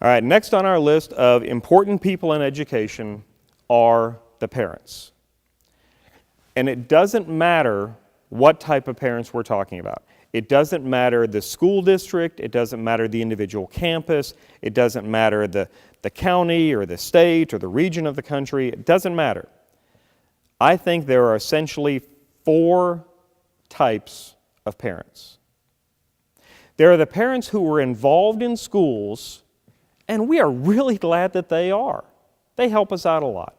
All right, next on our list of important people in education are the parents. And it doesn't matter what type of parents we're talking about. It doesn't matter the school district, it doesn't matter the individual campus, it doesn't matter the county or the state or the region of the country, it doesn't matter. I think there are essentially 4 types of parents. There are the parents who were involved in schools, and we are really glad that they are. They help us out a lot.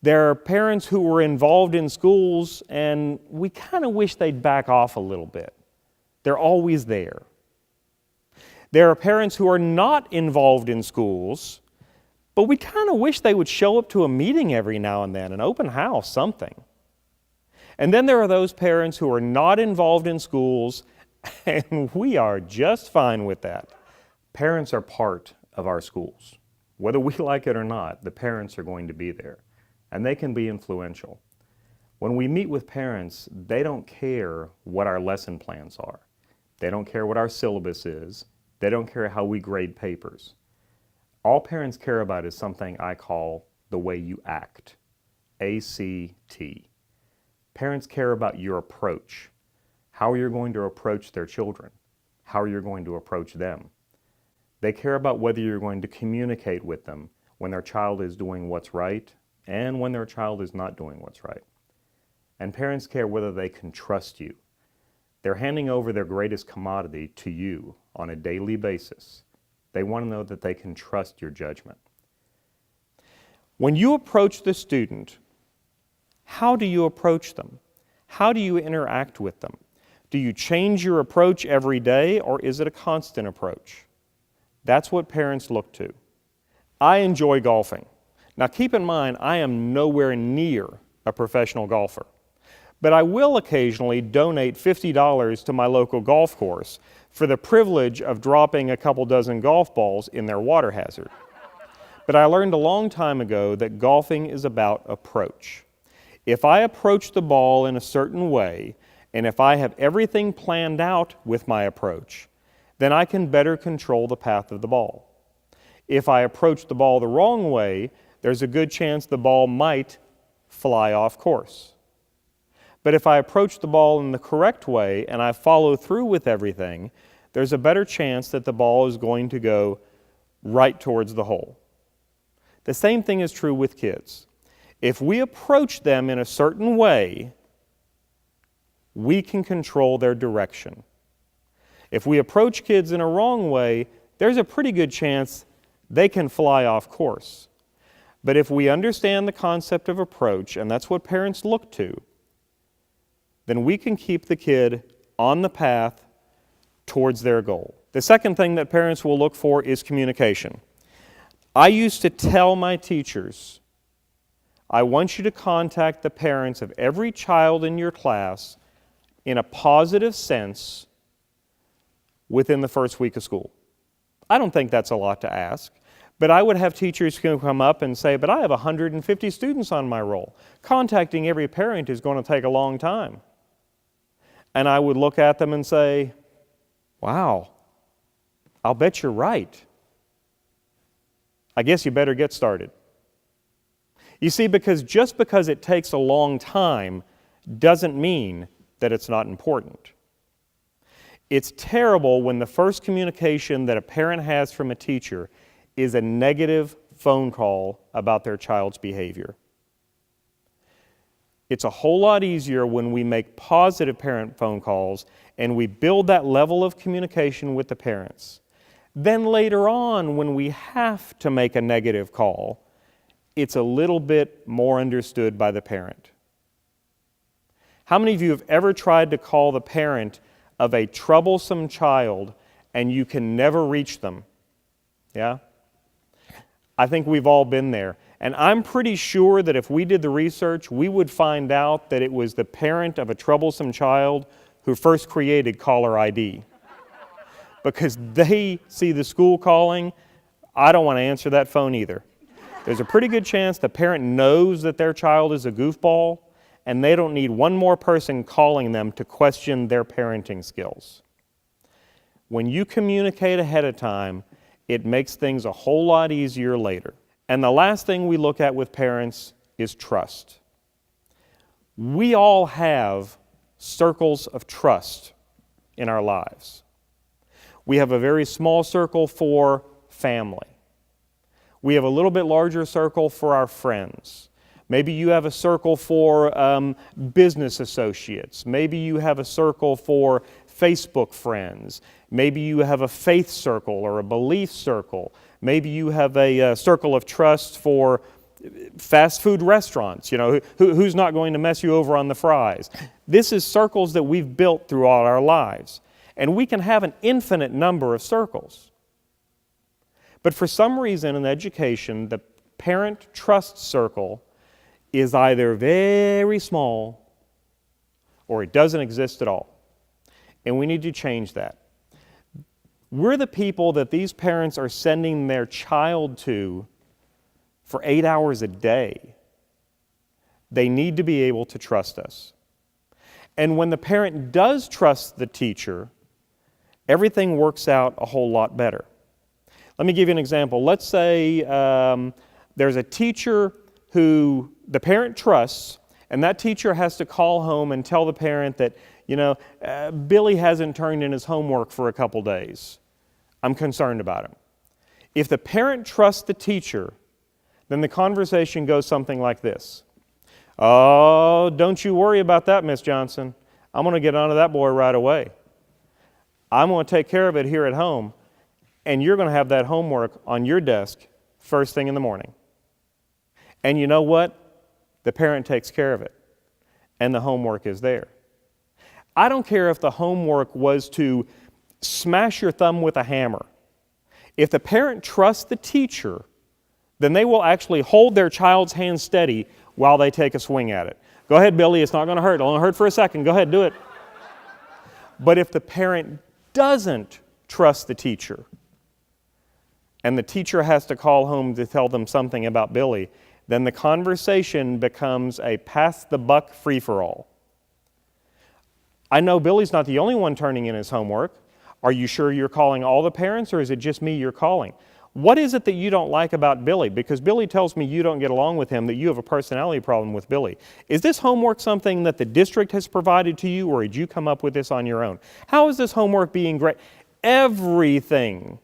There are parents who were involved in schools, and we kind of wish they'd back off a little bit. They're always there. There are parents who are not involved in schools, but we kind of wish they would show up to a meeting every now and then, an open house, something. And then there are those parents who are not involved in schools, and we are just fine with that. Parents are part of our schools. Whether we like it or not, the parents are going to be there, and they can be influential. When we meet with parents, they don't care what our lesson plans are. They don't care what our syllabus is. They don't care how we grade papers. All parents care about is something I call the way you act, ACT. Parents care about your approach, how you're going to approach their children, how you're going to approach them. They care about whether you're going to communicate with them when their child is doing what's right and when their child is not doing what's right. And parents care whether they can trust you. They're handing over their greatest commodity to you on a daily basis. They want to know that they can trust your judgment. When you approach the student, how do you approach them? How do you interact with them? Do you change your approach every day, or is it a constant approach? That's what parents look to. I enjoy golfing. Now keep in mind, I am nowhere near a professional golfer, but I will occasionally donate $50 to my local golf course for the privilege of dropping a couple dozen golf balls in their water hazard. But I learned a long time ago that golfing is about approach. If I approach the ball in a certain way, and if I have everything planned out with my approach, then I can better control the path of the ball. If I approach the ball the wrong way, there's a good chance the ball might fly off course. But if I approach the ball in the correct way and I follow through with everything, there's a better chance that the ball is going to go right towards the hole. The same thing is true with kids. If we approach them in a certain way, we can control their direction. If we approach kids in a wrong way, there's a pretty good chance they can fly off course. But if we understand the concept of approach, and that's what parents look to, then we can keep the kid on the path towards their goal. The second thing that parents will look for is communication. I used to tell my teachers, I want you to contact the parents of every child in your class in a positive sense within the first week of school. I don't think that's a lot to ask, but I would have teachers who come up and say, but I have 150 students on my roll. Contacting every parent is going to take a long time. And I would look at them and say, wow, I'll bet you're right. I guess you better get started. You see, just because it takes a long time doesn't mean that it's not important. It's terrible when the first communication that a parent has from a teacher is a negative phone call about their child's behavior. It's a whole lot easier when we make positive parent phone calls and we build that level of communication with the parents. Then later on, when we have to make a negative call, it's a little bit more understood by the parent. How many of you have ever tried to call the parent of a troublesome child and you can never reach them? Yeah? I think we've all been there. And I'm pretty sure that if we did the research, we would find out that it was the parent of a troublesome child who first created caller ID. Because they see the school calling, I don't want to answer that phone either. There's a pretty good chance the parent knows that their child is a goofball, and they don't need one more person calling them to question their parenting skills. When you communicate ahead of time, It makes things a whole lot easier later. And the last thing we look at with parents is trust. We all have circles of trust in our lives. We have a very small circle for family. We have a little bit larger circle for our friends. Maybe you have a circle for business associates. Maybe you have a circle for Facebook friends. Maybe you have a faith circle or a belief circle. Maybe you have a circle of trust for fast food restaurants. You know, who's not going to mess you over on the fries? This is circles that we've built throughout our lives. And we can have an infinite number of circles. But for some reason in education, the parent trust circle is either very small or it doesn't exist at all. And we need to change that. We're the people that these parents are sending their child to for 8 hours a day. They need to be able to trust us. And when the parent does trust the teacher, everything works out a whole lot better. Let me give you an example. Let's say there's a teacher who the parent trusts, and that teacher has to call home and tell the parent that, Billy hasn't turned in his homework for a couple days. I'm concerned about him. If the parent trusts the teacher, then the conversation goes something like this. Oh, don't you worry about that, Miss Johnson. I'm going to get onto that boy right away. I'm going to take care of it here at home, and you're going to have that homework on your desk first thing in the morning. And you know what? The parent takes care of it, and the homework is there. I don't care if the homework was to smash your thumb with a hammer. If the parent trusts the teacher, then they will actually hold their child's hand steady while they take a swing at it. Go ahead, Billy, it's not going to hurt. It'll only hurt for a second. Go ahead, do it. But if the parent doesn't trust the teacher, and the teacher has to call home to tell them something about Billy, then the conversation becomes a pass-the-buck free-for-all. I know Billy's not the only one turning in his homework. Are you sure you're calling all the parents, or is it just me you're calling? What is it that you don't like about Billy? Because Billy tells me you don't get along with him, that you have a personality problem with Billy. Is this homework something that the district has provided to you, or did you come up with this on your own? How is this homework being great? Everything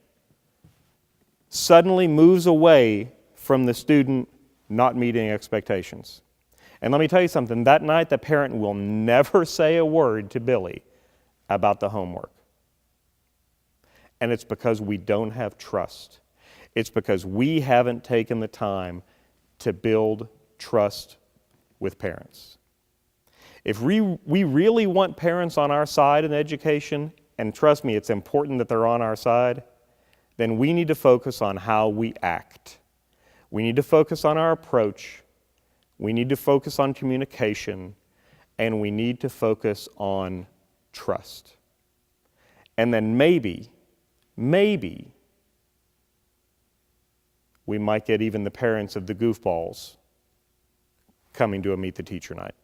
suddenly moves away from the student not meeting expectations. And let me tell you something, that night the parent will never say a word to Billy about the homework. And it's because we don't have trust. It's because we haven't taken the time to build trust with parents. If we really want parents on our side in education, and trust me, it's important that they're on our side, then we need to focus on how we act. We need to focus on our approach. We need to focus on communication, and we need to focus on trust. And then maybe, we might get even the parents of the goofballs coming to a Meet the Teacher night.